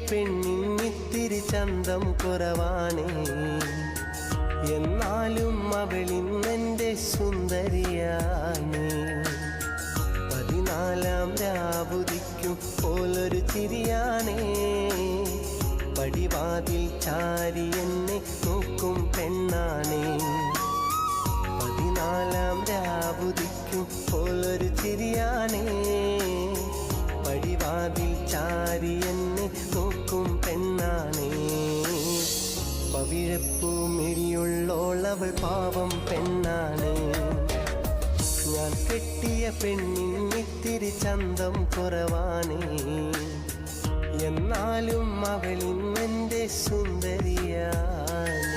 പെണ്ണിന്നിത്തിരി ചന്തം കുറവാണേ, എന്നാലും അവളിന്നെൻ്റെ സുന്ദരിയാണ്. 14 രാവുദിക്കും പോലൊരു ചിരിയാണേ, പടിവാതിൽ ചാരി എന്നെ നോക്കും പെണ്ണാണേ. 14 രാവുദിക്കും പോലൊരു ചിരിയാണേ, പടിവാതിൽ ചാരി എന്നെ നോക്കും പെണ്ണാണേ. പവിഴപ്പൂ മിഴിയുള്ളോളവൾ പാവം പെണ്ണാണ്. ഞാൻ കെട്ടിയ പെണ്ണിന്നിത്തിരി ചന്തം കുറവാണേ, എന്നാലും അവളിന്നെൻ്റെ സുന്ദരിയാണ്.